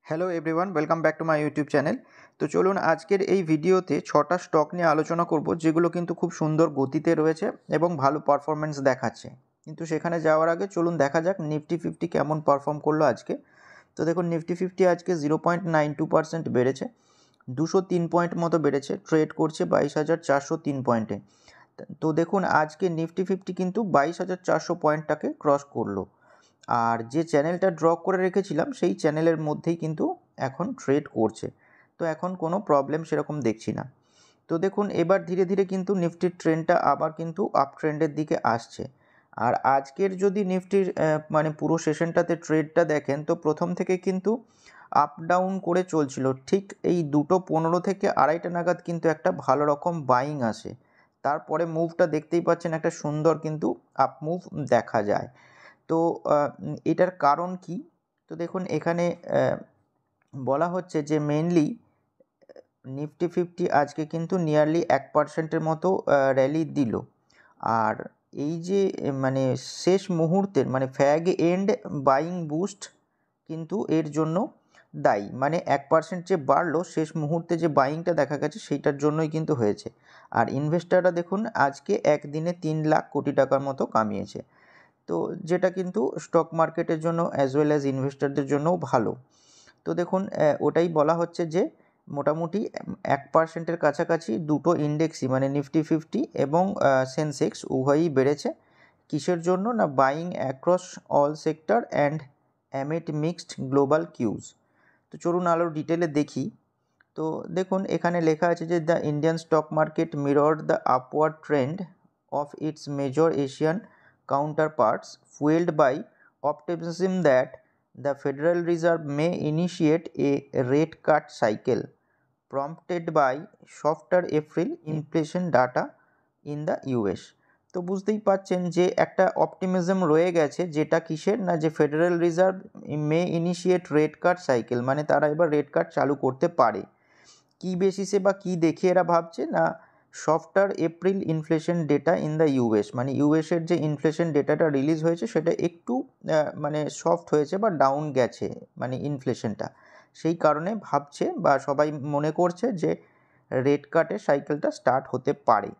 Hello everyone, welcome back to my YouTube channel. তো চলুন আজকের এই ভিডিওতে 6টা স্টক নিয়ে আলোচনা করব যেগুলো কিন্তু খুব সুন্দর গতিতে রয়েছে এবং ভালো পারফরমেন্স দেখাচ্ছে। কিন্তু সেখানে যাওয়ার আগে চলুন দেখা যাক নিফটি ফিফটি কেমন পারফর্ম করলো আজকে। তো দেখুন নিফটি ফিফটি আজকে 0.92% বেড়েছে, 203 পয়েন্ট মতো বেড়েছে, ট্রেড করছে 22,403 পয়েন্টে। তো দেখুন আজকে নিফটি ফিফটি কিন্তু 22,400 পয়েন্টটাকে ক্রস করলো। আর যে চ্যানেলটা ড্র করে রেখেছিলাম সেই চ্যানেলের মধ্যেই কিন্তু এখন ট্রেড করছে। তো এখন কোনো প্রবলেম সেরকম দেখছি না। তো দেখুন এবার ধীরে ধীরে কিন্তু নিফটির ট্রেন্ডটা আবার কিন্তু আপ ট্রেন্ডের দিকে আসছে। আর আজকের যদি নিফটির মানে পুরো সেশনটাতে ট্রেডটা দেখেন তো প্রথম থেকে কিন্তু আপ ডাউন করে চলছিল, ঠিক এই 2:15 থেকে 2:30 নাগাদ কিন্তু একটা ভালো রকম বাইং আসে। তারপরে মুভটা দেখতেই পাচ্ছেন, একটা সুন্দর কিন্তু আপ মুভ দেখা যায়। তো এটার কারণ কি? তো দেখুন এখানে বলা হচ্ছে যে মেনলি নিফটি ফিফটি আজকে কিন্তু নিয়ারলি 1%-এর মতো র্যালি দিল। আর এই যে মানে শেষ মুহূর্তের মানে ফ্যাগ এন্ড বাইং বুস্ট কিন্তু এর জন্য দায়ী। মানে 1% যে বাড়লো শেষ মুহূর্তে যে বাইংটা দেখা গেছে সেইটার জন্যই কিন্তু হয়েছে। আর ইনভেস্টাররা দেখুন আজকে একদিনে 3 লাখ কোটি টাকার মতো কামিয়েছে। তো যেটা কিন্তু স্টক মার্কেটের জন্য অ্যাজ ওয়েল অ্যাজ ইনভেস্টরদের জন্যও ভালো। তো দেখুন ওটাই বলা হচ্ছে যে মোটামুটি 1%-এর কাছাকাছি দুটো ইন্ডেক্সই মানে নিফটি ফিফটি এবং সেন্সেক্স উভয়ই বেড়েছে। কিসের জন্য? না buying across all sector and amid mixed global cues. তো চলুন আরও ডিটেলে দেখি। তো দেখুন এখানে লেখা আছে যে the Indian stock market mirrored the upward trend of its major Asian counterparts, fueled by optimism that the Federal Reserve may initiate a rate cut cycle, prompted by softer April inflation data in the US. তো বুঝতেই পাচ্ছেন যে একটা optimism রয়ে গেছে, যেটা কিসের? না যে ফেডারেল রিজার্ভ মে ইনিশিয়েট রেট কাট সাইকেল, মানে তারা এবার রেট কাট চালু করতে পারে। কী বেসিসে বা কী দেখে এরা ভাবছে? না softer April inflation data in the US, মানে ইউএসের যে ইনফ্লেশন ডেটাটা রিলিজ হয়েছে সেটা একটু মানে সফট হয়েছে বা ডাউন গেছে মানে ইনফ্লেশনটা, সেই কারণে ভাবছে বা সবাই মনে করছে যে রেট কাটের সাইকেলটা স্টার্ট হতে পারে।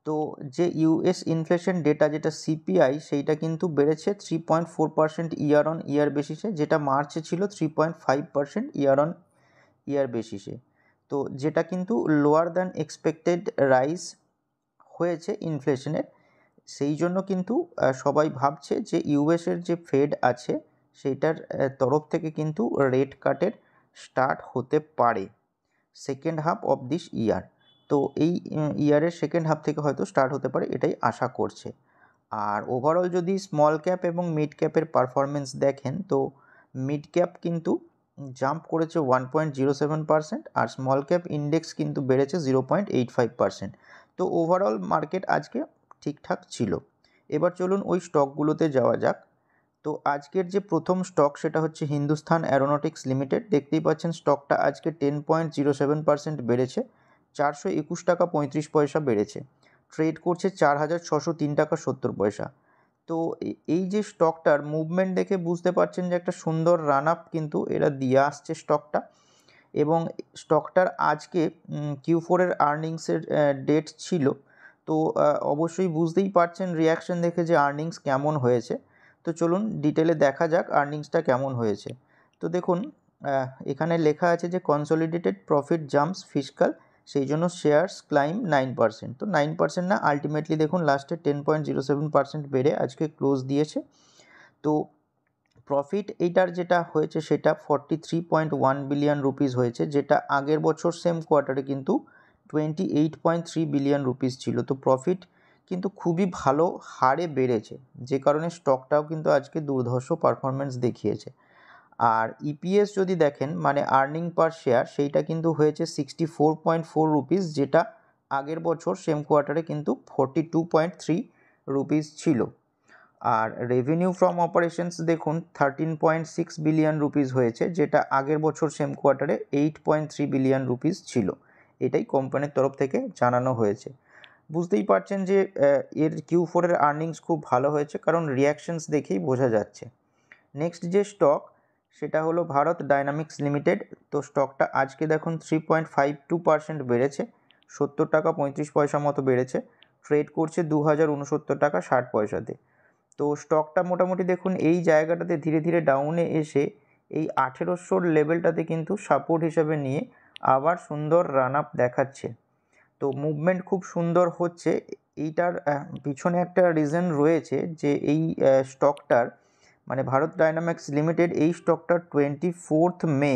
তো যে ইউএস ইনফ্লেশন ডেটা যেটা সিপিআই সেইটা কিন্তু বেড়েছে 3.4% ইয়ার অন ইয়ার বেসিসে, যেটা মার্চে ছিল 3.5% ইয়ার অন ইয়ার বেসিসে। তো যেটা কিন্তু লোয়ার দ্যান এক্সপেক্টেড রাইজ হয়েছে ইনফ্লেশনের। সেই জন্য কিন্তু সবাই ভাবছে যে ইউএসের যে ফেড আছে সেইটার তরফ থেকে কিন্তু রেট কাটের স্টার্ট হতে পারে সেকেন্ড হাফ অফ দিস ইয়ার। তো এই ইয়ারের সেকেন্ড হাফ থেকে হয়তো স্টার্ট হতে পারে, এটাই আশা করছে। আর ওভারঅল যদি স্মল ক্যাপ এবং মিড ক্যাপের পারফরমেন্স দেখেন তো মিড ক্যাপ কিন্তু জাম্প করেছে 1.07%, আর স্মল ক্যাপ ইন্ডেক্স কিন্তু বেড়েছে 0.85%। তো ওভারঅল মার্কেট আজকে ঠিকঠাক ছিল। এবার চলুন ওই স্টকগুলোতে যাওয়া যাক। তো আজকের যে প্রথম স্টক সেটা হচ্ছে হিন্দুস্থান অ্যারোনটিক্স লিমিটেড। দেখতেই পাচ্ছেন স্টকটা আজকে 10.07% বেড়েছে, 421 টাকা 35 পয়সা বেড়েছে, ট্রেড করছে 4,603 টাকা 70 পয়সা। তো এই যে স্টকটার মুভমেন্ট দেখে বুঝতে পারছেন যে একটা সুন্দর রান আপ কিন্তু এরা দিয়ে আসছে স্টকটা। এবং স্টকটার আজকে Q4 এর আর্নিংসের ডেট ছিল। তো অবশ্যই বুঝতেই পারছেন রিয়াকশন দেখে যে আর্নিংস কেমন হয়েছে। তো চলুন ডিটেলে দেখা যাক আর্নিংসটা কেমন হয়েছে। তো দেখুন এখানে লেখা আছে যে কনসলিডেটেড প্রফিট জাম্পস ফিসকাল, সেই জন্য শেয়ার্স ক্লাইম 9%। তো 9% না, আলটিমেটলি দেখুন লাস্টে 10.07% বেড়ে আজকে ক্লোজ দিয়েছে। তো প্রফিট এইটার যেটা হয়েছে সেটা 43.1 বিলিয়ন রুপিস হয়েছে, যেটা আগের বছর সেম কোয়ার্টারে কিন্তু 28.3 বিলিয়ন রুপিস ছিল। তো প্রফিট কিন্তু খুবই ভালো হারে বেড়েছে, যে কারণে স্টকটাও কিন্তু আজকে দুর্ধর্ষ পারফরমেন্স দেখিয়েছে। আর ইপিএস যদি দেখেন মানে আর্নিং পার শেয়ার, সেইটা কিন্তু হয়েছে 64.4 রুপিস, যেটা আগের বছর সেম কোয়ার্টারে কিন্তু 42.3 রুপিস ছিল। আর রেভিনিউ ফ্রম অপারেশনস দেখুন 13.6 বিলিয়ন রুপিস হয়েছে, যেটা আগের বছর সেম কোয়ার্টারে 8.3 বিলিয়ন রুপিস ছিল। এটাই কোম্পানির তরফ থেকে জানানো হয়েছে। বুঝতেই পারছেন যে এর Q4 এর আর্নিংস খুব ভালো হয়েছে, কারণ রিয়াকশনস দেখেই বোঝা যাচ্ছে। নেক্সট যে স্টক সেটা হলো ভারত ডাইনামিক্স লিমিটেড। তো স্টকটা আজকে দেখুন 3.52% বেড়েছে, 70 টাকা 35 পয়সা মতো বেড়েছে, ট্রেড করছে 2069 টাকা 60 পয়সাতে। তো স্টকটা মোটামুটি দেখুন এই জায়গাটাতে ধীরে ধীরে ডাউনে এসে এই 1800 লেভেলটাতে কিন্তু সাপোর্ট হিসাবে নিয়ে আবার সুন্দর রান আপ দেখাচ্ছে। তো মুভমেন্ট খুব সুন্দর হচ্ছে। এইটার পিছনে একটা রিজন রয়েছে যে এই স্টকটার মানে ভারত ডাইনামিক্স লিমিটেড এই স্টকটার 24 মে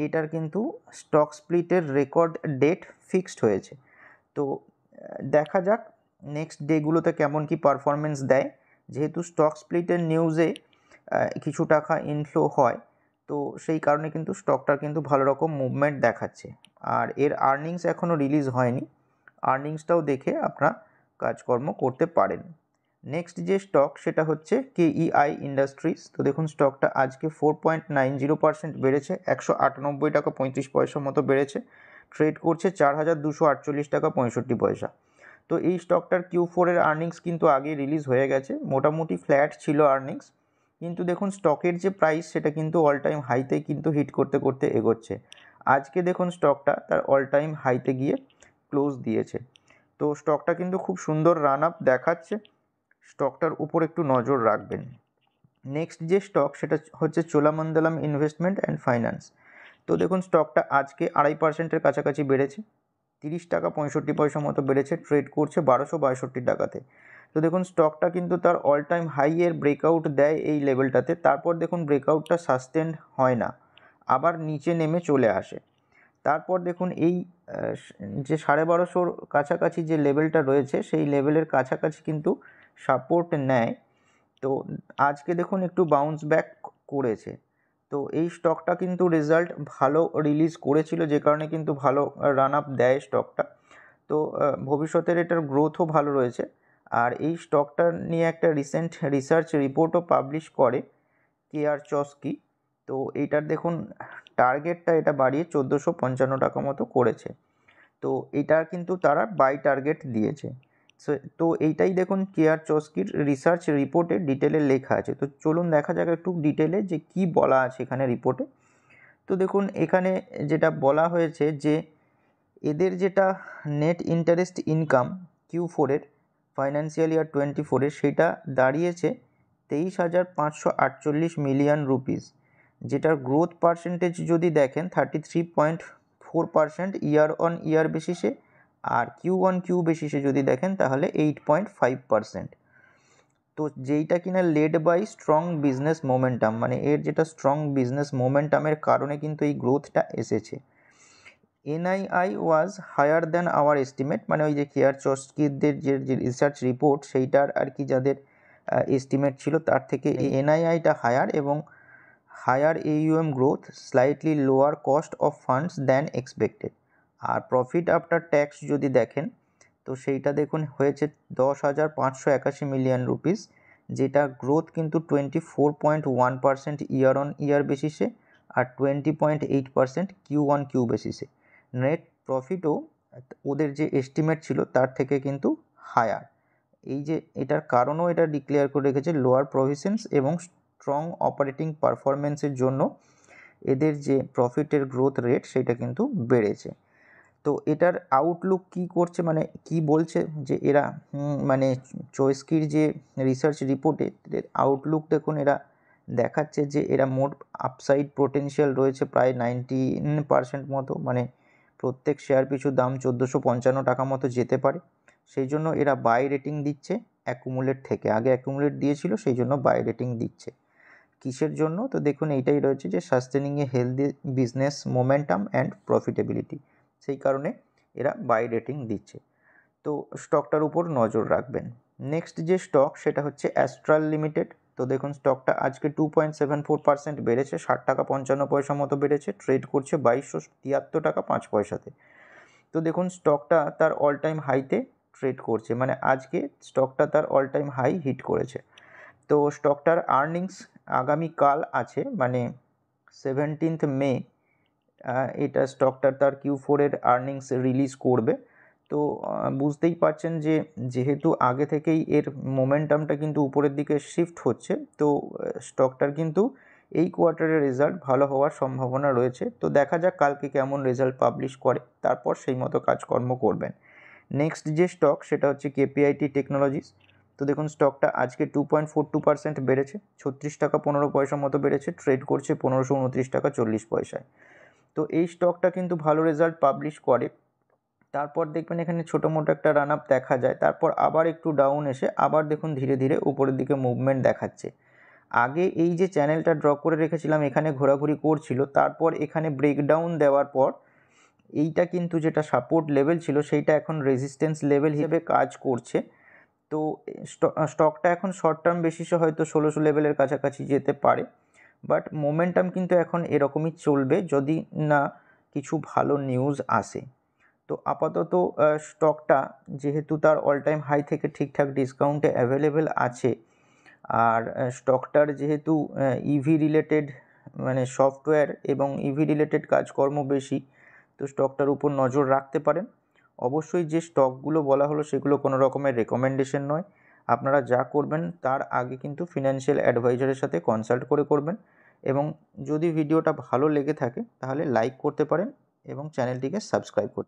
এটার কিন্তু স্টক স্প্লিটের রেকর্ড ডেট ফিক্সড হয়েছে। তো দেখা যাক নেক্সট ডেগুলোতে কেমন কি পারফরমেন্স দেয়। যেহেতু স্টক স্প্লিটের নিউজে কিছু টাকা ইনফ্লো হয়, তো সেই কারণে কিন্তু স্টকটার কিন্তু ভালো রকম মুভমেন্ট দেখাচ্ছে। আর এর আর্নিংস এখনও রিলিজ হয়নি, আর্নিংসটাও দেখে আপনারা কাজকর্ম করতে পারেন। নেক্সট যে স্টক সেটা হচ্ছে KEI ইন্ডাস্ট্রিজ। তো দেখুন স্টকটা আজকে 4.90% বেড়েছে, 198 টাকা 35 পয়সা মতো বেড়েছে, ট্রেড করছে 4248 টাকা 65 পয়সা। তো এই স্টকটার Q4 এর আর্নিংস কিন্তু আগে রিলিজ হয়ে গেছে, মোটামুটি ফ্ল্যাট ছিল আর্নিংস, কিন্তু দেখুন স্টকের যে প্রাইস সেটা কিন্তু অল টাইম হাইতে কিন্তু হিট করতে করতে এগোচ্ছে। আজকে দেখুন স্টকটা তার অল টাইম হাইতে গিয়ে ক্লোজ দিয়েছে। তো স্টকটা কিন্তু খুব সুন্দর রান আপ দেখাচ্ছে, স্টকটার উপর একটু নজর রাখবেন। নেক্সট যে স্টক সেটা হচ্ছে চোলামণ্ডলম ইনভেস্টমেন্ট অ্যান্ড ফাইন্যান্স। তো দেখুন স্টকটা আজকে 2.5%-এর কাছাকাছি বেড়েছে, 30 টাকা 65 পয়সা মতো বেড়েছে, ট্রেড করছে 1262 টাকাতে। তো দেখুন স্টকটা কিন্তু তার অল টাইম হাইয়ের ব্রেকআউট দেয় এই লেভেলটাতে, তারপর দেখুন ব্রেকআউটটা সাস্টেন্ড হয় না, আবার নিচে নেমে চলে আসে। তারপর দেখুন এই যে 1250 কাছাকাছি যে লেভেলটা রয়েছে সেই লেভেলের কাছাকাছি কিন্তু সাপোর্ট নেয়। তো আজকে দেখুন একটু বাউন্স ব্যাক করেছে। তো এই স্টকটা কিন্তু রেজাল্ট ভালো রিলিজ করেছিল, যে কারণে কিন্তু ভালো রান আপ দেয় স্টকটা। তো ভবিষ্যতের এটার গ্রোথও ভালো রয়েছে। আর এই স্টকটা নিয়ে একটা রিসেন্ট রিসার্চ রিপোর্টও পাবলিশ করে KRChoksky। তো এইটার দেখুন টার্গেটটা এটা বাড়িয়ে 1455 টাকা মতো করেছে। তো এটার কিন্তু তারা বাই টার্গেট দিয়েছে। তো এইটাই দেখুন KRChoksyর রিসার্চ রিপোর্টে ডিটেলে লেখা আছে। তো চলুন দেখা যাক একটু ডিটেলে যে কি বলা আছে এখানে রিপোর্টে। তো দেখুন এখানে যেটা বলা হয়েছে যে এদের যেটা নেট ইন্টারেস্ট ইনকাম Q4 এর ফাইন্যান্সিয়াল ইয়ার 24-এর সেটা দাঁড়িয়েছে 23,548 মিলিয়ন রুপিস, যেটার গ্রোথ পার্সেন্টেজ যদি দেখেন 33.4% ইয়ার অন ইয়ার বেসিসে, আর Q1Q বেসিসে যদি দেখেন তাহলে 8.5%। তো যেইটা কিনা led by strong business momentum, মানে এর যেটা স্ট্রং বিজনেস মোমেন্টামের কারণে কিন্তু এই গ্রোথটা এসেছে। NII ওয়াজ হায়ার দ্যান আওয়ার এস্টিমেট, মানে ওই যে KRChoksyদের যে রিসার্চ রিপোর্ট সেইটার আর কি যাদের এস্টিমেট ছিল তার থেকে NIIটা হায়ার, এবং higher AUM growth, slightly lower cost of funds than expected. আর প্রফিট আফটার ট্যাক্স যদি দেখেন তো সেইটা দেখুন হয়েছে 10,581 মিলিয়ন রুপিস, যেটা গ্রোথ কিন্তু 24.1% ইয়ার অন ইয়ার বেসিসে আর 20.8% Q1Q বেসিসে। নেট প্রফিটও ওদের যে এস্টিমেট ছিল তার থেকে কিন্তু হায়ার। এই যে এটার কারণও এটা ডিক্লেয়ার করে রেখেছে লোয়ার প্রভিশনস এবং স্ট্রং অপারেটিং পারফরমেন্সের জন্য এদের যে প্রফিটের গ্রোথ রেট সেটা কিন্তু বেড়েছে। তো এটার আউটলুক কি করছে, মানে কি বলছে যে এরা মানে চোস্কির যে রিসার্চ রিপোর্টে আউটলুক দেখুন এরা দেখাচ্ছে যে এরা মোট আপসাইড পোটেনশিয়াল রয়েছে প্রায় 19% মতো, মানে প্রত্যেক শেয়ার পিছু দাম 1455 টাকা মতো যেতে পারে। সেই জন্য এরা বাই রেটিং দিচ্ছে অ্যাকুমুলেট থেকে, আগে অ্যাকুমুলেট দিয়েছিল সেই জন্য বাই রেটিং দিচ্ছে। কিসের জন্য? তো দেখুন এইটাই রয়েছে যে sustaining A healthy business momentum and profitability, সেই কারণে এরা বাই রেটিং দিচ্ছে। তো স্টকটার উপর নজর রাখবেন। নেক্সট যে স্টক সেটা হচ্ছে অ্যাস্ট্রাল লিমিটেড। তো দেখুন স্টকটা আজকে 2.74% বেড়েছে, 60 টাকা 55 পয়সা মতো বেড়েছে, ট্রেড করছে 2273 টাকা 5 পয়সাতে। তো দেখুন স্টকটা তার অল টাইম হাইতে ট্রেড করছে, মানে আজকে স্টকটা তার অল টাইম হাই হিট করেছে। তো স্টকটার আর্নিংস আগামীকাল আছে, মানে 17 মে এটা স্টকটার তার Q4 এর আর্নিংস রিলিজ করবে। তো বুঝতেই পারছেন যে যেহেতু আগে থেকেই এর মোমেন্টামটা কিন্তু উপরের দিকে শিফট হচ্ছে, তো স্টকটার কিন্তু এই কোয়ার্টারের রেজাল্ট ভালো হওয়ার সম্ভাবনা রয়েছে। তো দেখা যাক কালকে কেমন রেজাল্ট পাবলিশ করে, তারপর সেই মতো কাজকর্ম করবেন। নেক্সট যে স্টক সেটা হচ্ছে কেপিআইটি টেকনোলজিস। তো দেখুন স্টকটা আজকে 2.42% বেড়েছে, 36 টাকা 15 পয়সা মতো বেড়েছে, ট্রেড করছে 1529 টাকা 40 পয়সায়। তো এই স্টকটা কিন্তু ভালো রেজাল্ট পাবলিশ করে, তারপর দেখবেন এখানে ছোটো মোটো একটা রান আপ দেখা যায়, তারপর আবার একটু ডাউন এসে আবার দেখুন ধীরে ধীরে উপরের দিকে মুভমেন্ট দেখাচ্ছে। আগে এই যে চ্যানেলটা ড্র করে রেখেছিলাম এখানে ঘোরাঘুরি করছিল, তারপর এখানে ব্রেকডাউন দেওয়ার পর এইটা কিন্তু যেটা সাপোর্ট লেভেল ছিল সেইটা এখন রেজিস্ট্যান্স লেভেল হিসেবে কাজ করছে। তো স্টকটা এখন শর্ট টার্ম বেসিসে হয়তো 1600 লেভেলের কাছাকাছি যেতে পারে, বাট মোমেন্টাম কিন্তু এখন এরকমই চলবে যদি না কিছু ভালো নিউজ আসে। তো আপাতত স্টকটা যেহেতু তার অল টাইম হাই থেকে ঠিকঠাক ডিসকাউন্টে অ্যাভেলেবেল আছে, আর স্টকটার যেহেতু ইভি রিলেটেড মানে সফটওয়্যার এবং ইভি রিলেটেড কাজকর্ম বেশি, তো স্টকটার উপর নজর রাখতে পারেন। অবশ্যই যে স্টকগুলো বলা হলো সেগুলো কোনো রকমের রেকমেন্ডেশন নয়, আপনারা যা করবেন তার আগে কিন্তু ফিনান্সিয়াল অ্যাডভাইজারের সাথে কনসাল্ট করে করবেন। এবং যদি ভিডিওটা ভালো লেগে থাকে তাহলে লাইক করতে পারেন এবং চ্যানেলটিকে সাবস্ক্রাইব করতে